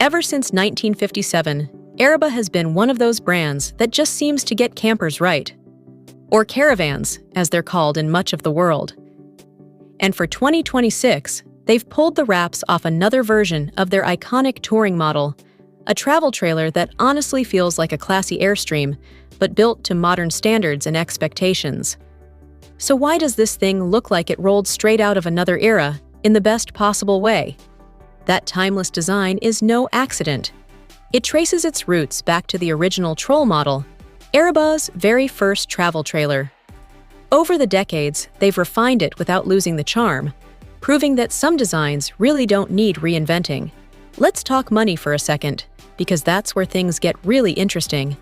Ever since 1957, Aruba has been one of those brands that just seems to get campers right. Or caravans, as they're called in much of the world. And for 2026, they've pulled the wraps off another version of their iconic touring model, a travel trailer that honestly feels like a classy Airstream, but built to modern standards and expectations. So why does this thing look like it rolled straight out of another era in the best possible way? That timeless design is no accident. It traces its roots back to the original Troll model, Aruba's very first travel trailer. Over the decades, they've refined it without losing the charm, proving that some designs really don't need reinventing. Let's talk money for a second, because that's where things get really interesting.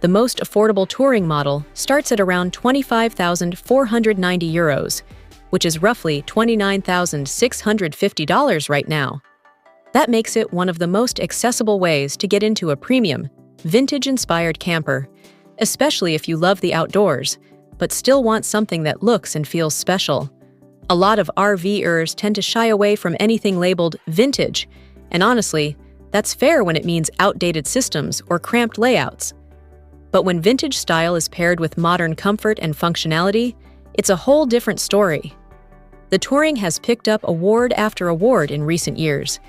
The most affordable touring model starts at around €25,490, which is roughly $29,650 right now. That makes it one of the most accessible ways to get into a premium, vintage-inspired camper, especially if you love the outdoors, but still want something that looks and feels special. A lot of RV-ers tend to shy away from anything labeled vintage, and honestly, that's fair when it means outdated systems or cramped layouts. But when vintage style is paired with modern comfort and functionality, it's a whole different story. The Touring has picked up award after award in recent years,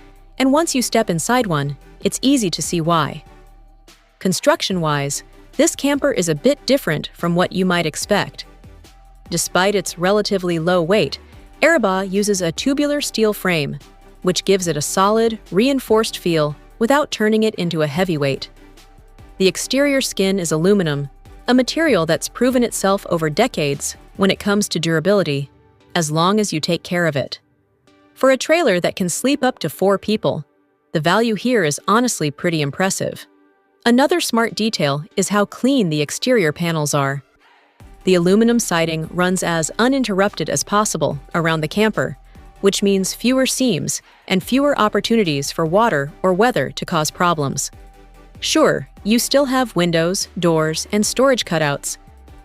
and once you step inside one, it's easy to see why. Construction-wise, this camper is a bit different from what you might expect. Despite its relatively low weight, Aruba uses a tubular steel frame, which gives it a solid, reinforced feel without turning it into a heavyweight. The exterior skin is aluminum, a material that's proven itself over decades when it comes to durability, as long as you take care of it. For a trailer that can sleep up to 4 people, the value here is honestly pretty impressive. Another smart detail is how clean the exterior panels are. The aluminum siding runs as uninterrupted as possible around the camper, which means fewer seams and fewer opportunities for water or weather to cause problems. Sure, you still have windows, doors, and storage cutouts,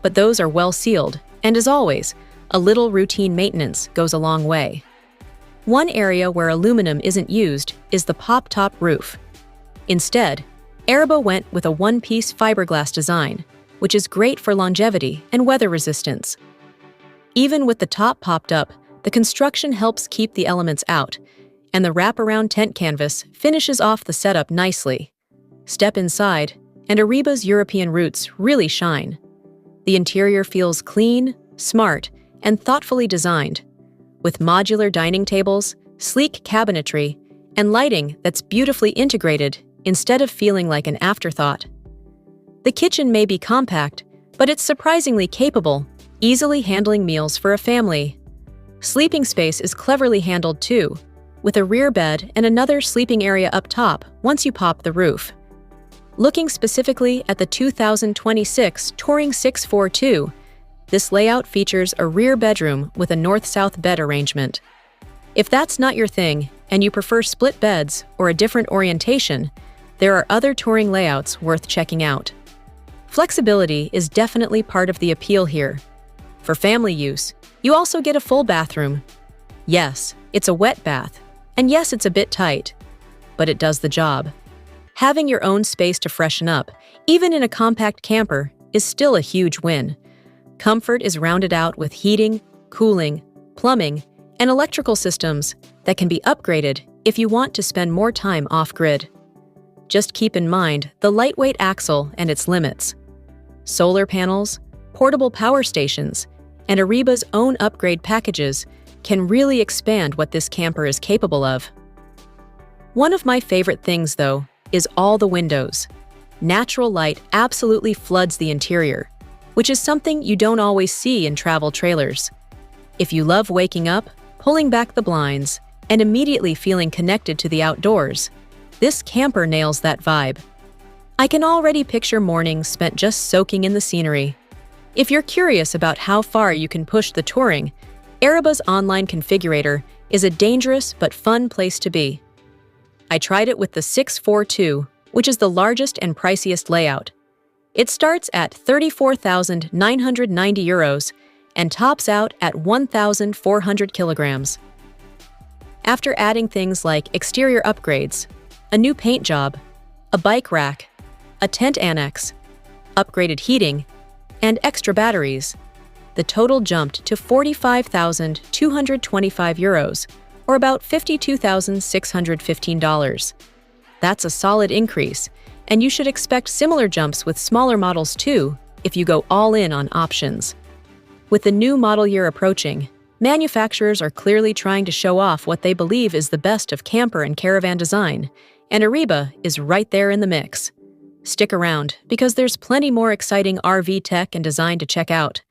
but those are well sealed, and as always, a little routine maintenance goes a long way. One area where aluminum isn't used is the pop-top roof. Instead, Aruba went with a one-piece fiberglass design, which is great for longevity and weather resistance. Even with the top popped up, the construction helps keep the elements out, and the wraparound tent canvas finishes off the setup nicely. Step inside, and Aruba's European roots really shine. The interior feels clean, smart, and thoughtfully designed, with modular dining tables, sleek cabinetry, and lighting that's beautifully integrated instead of feeling like an afterthought. The kitchen may be compact, but it's surprisingly capable, easily handling meals for a family. Sleeping space is cleverly handled too, with a rear bed and another sleeping area up top once you pop the roof. Looking specifically at the 2026 Touring 642, this layout features a rear bedroom with a north-south bed arrangement. If that's not your thing, and you prefer split beds or a different orientation, there are other touring layouts worth checking out. Flexibility is definitely part of the appeal here. For family use, you also get a full bathroom. Yes, it's a wet bath, and yes, it's a bit tight, but it does the job. Having your own space to freshen up, even in a compact camper, is still a huge win. Comfort is rounded out with heating, cooling, plumbing, and electrical systems that can be upgraded if you want to spend more time off-grid. Just keep in mind the lightweight axle and its limits. Solar panels, portable power stations, and Aruba's own upgrade packages can really expand what this camper is capable of. One of my favorite things, though, is all the windows. Natural light absolutely floods the interior, which is something you don't always see in travel trailers. If you love waking up, pulling back the blinds, and immediately feeling connected to the outdoors, this camper nails that vibe. I can already picture mornings spent just soaking in the scenery. If you're curious about how far you can push the Touring, Aruba's online configurator is a dangerous but fun place to be. I tried it with the 642, which is the largest and priciest layout. It starts at €34,990 and tops out at 1,400 kilograms. After adding things like exterior upgrades, a new paint job, a bike rack, a tent annex, upgraded heating, and extra batteries. The total jumped to €45,225, or about $52,615. That's a solid increase, and you should expect similar jumps with smaller models too if you go all in on options. With the new model year approaching, manufacturers are clearly trying to show off what they believe is the best of camper and caravan design, and Arriba is right there in the mix. Stick around, because there's plenty more exciting RV tech and design to check out.